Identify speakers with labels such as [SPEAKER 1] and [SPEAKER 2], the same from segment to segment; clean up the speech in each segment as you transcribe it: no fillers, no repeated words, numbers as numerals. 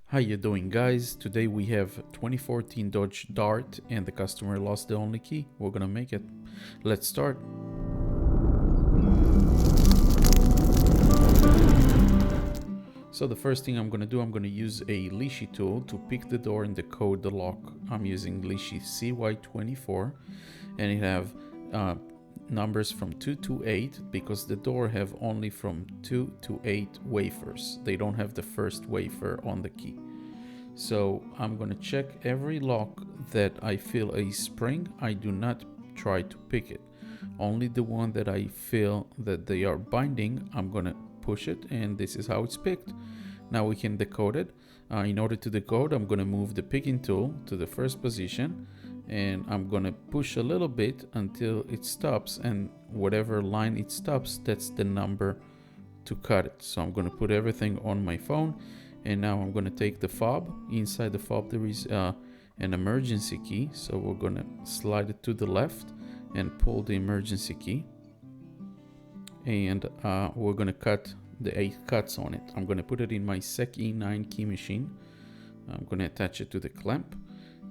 [SPEAKER 1] How you doing, guys? Today we have 2014 Dodge Dart and the customer lost the only key. We're gonna make it. Let's start. So the first thing I'm gonna do, I'm gonna use a Lishi tool to pick the door and decode the lock. I'm using Lishi CY24 and it have numbers from 2 to 8 because the door have only from 2 to 8 wafers. They don't have the first wafer on the key. So I'm gonna check every lock that I feel a spring. I do not try to pick it. Only the one that I feel that they are binding, I'm gonna push it, and this is how it's picked. Now we can decode it. In order to decode, I'm gonna move the picking tool to the first position, and I'm gonna push a little bit until it stops, and whatever line it stops, that's the number to cut it. So I'm gonna put everything on my phone, and now I'm gonna take the fob. Inside the fob there is an emergency key, so we're gonna slide it to the left and pull the emergency key, and we're gonna cut the 8 cuts on it. I'm gonna put it in my SEC E9 key machine. I'm gonna attach it to the clamp,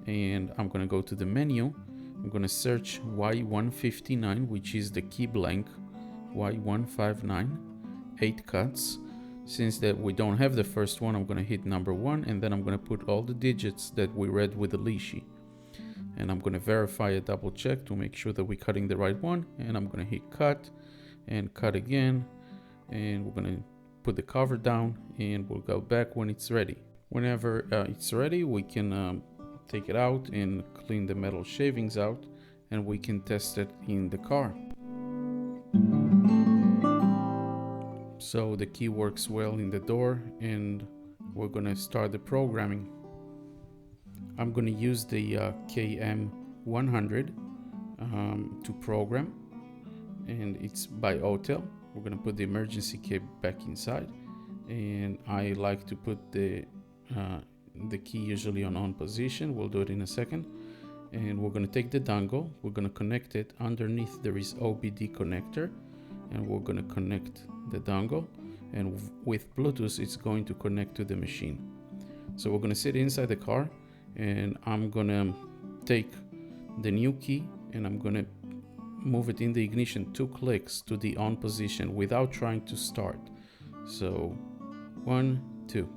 [SPEAKER 1] and I'm gonna go to the menu. I'm gonna search Y159, which is the key blank. Y159, 8 cuts. Since that we don't have the first one, I'm gonna hit number 1, and then I'm gonna put all the digits that we read with the Lishi. And I'm gonna verify a double check to make sure that we're cutting the right one, and I'm gonna hit cut and cut again, and we're gonna put the cover down, and we'll go back when it's ready. Whenever it's ready, we can take it out and clean the metal shavings out, and we can test it in the car. So the key works well in the door, and we're gonna start the programming. I'm gonna use the KM100 to program, and it's by Autel. We're gonna put the emergency key back inside, and I like to put the key usually on position. We'll do it in a second. And we're gonna take the dongle, we're gonna connect it. Underneath there is OBD connector, and we're gonna connect the dongle, and with Bluetooth it's going to connect to the machine. So we're gonna sit inside the car, and I'm gonna take the new key and I'm gonna move it in the ignition 2 clicks to the on position without trying to start. So 1, 2.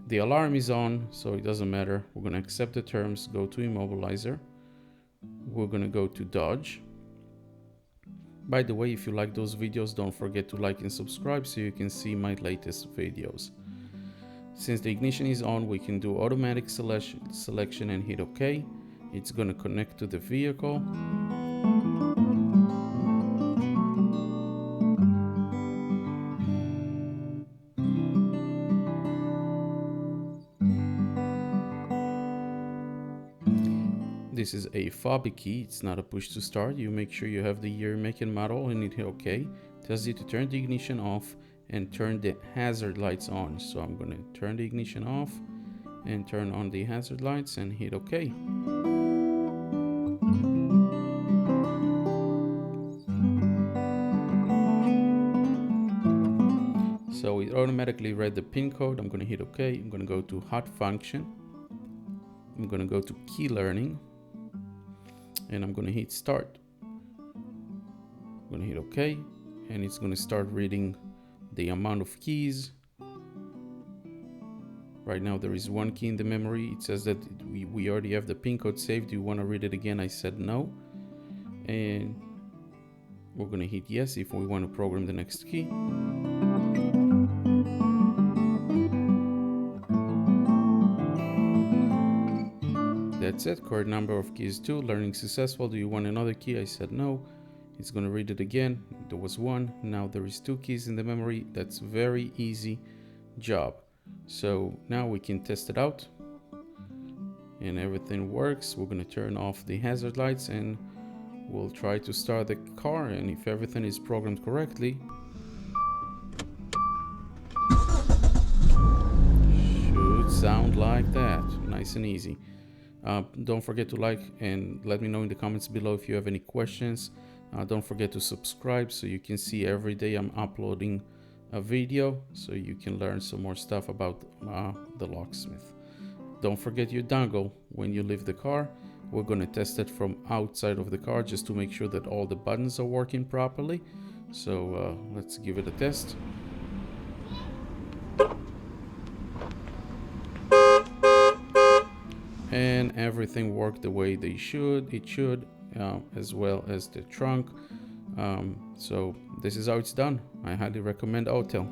[SPEAKER 1] The alarm is on, so it doesn't matter. We're gonna accept the terms, go to immobilizer. We're gonna go to Dodge. By the way, if you like those videos, don't forget to like and subscribe so you can see my latest videos. Since the ignition is on, we can do automatic selection and hit OK. It's gonna connect to the vehicle. This is a fob key, it's not a push to start. You make sure you have the year, make and model, and hit OK. Tells you to turn the ignition off and turn the hazard lights on. So I'm going to turn the ignition off and turn on the hazard lights and hit OK. So it automatically read the pin code. I'm going to hit OK. I'm going to go to hot function. I'm going to go to key learning, and I'm going to hit start. I'm going to hit OK, and it's going to start reading the amount of keys. Right now there is 1 key in the memory. It says that we already have the pin code saved. Do you want to read it again? I said no. And we're going to hit yes if we want to program the next key. That's it. Correct number of keys 2. Learning successful. Do you want another key? I said no. It's going to read it again. There was 1. Now there is 2 keys in the memory. That's very easy job. So now we can test it out, and everything works. We're going to turn off the hazard lights, and we'll try to start the car, and if everything is programmed correctly, should sound like that. Nice and easy. Don't forget to like and let me know in the comments below if you have any questions. Don't forget to subscribe so you can see every day I'm uploading a video so you can learn some more stuff about the locksmith. Don't forget your dongle when you leave the car. We're going to test it from outside of the car just to make sure that all the buttons are working properly. So let's give it a test. And everything worked the way it should, as well as the trunk. So this is how it's done. I highly recommend Autel.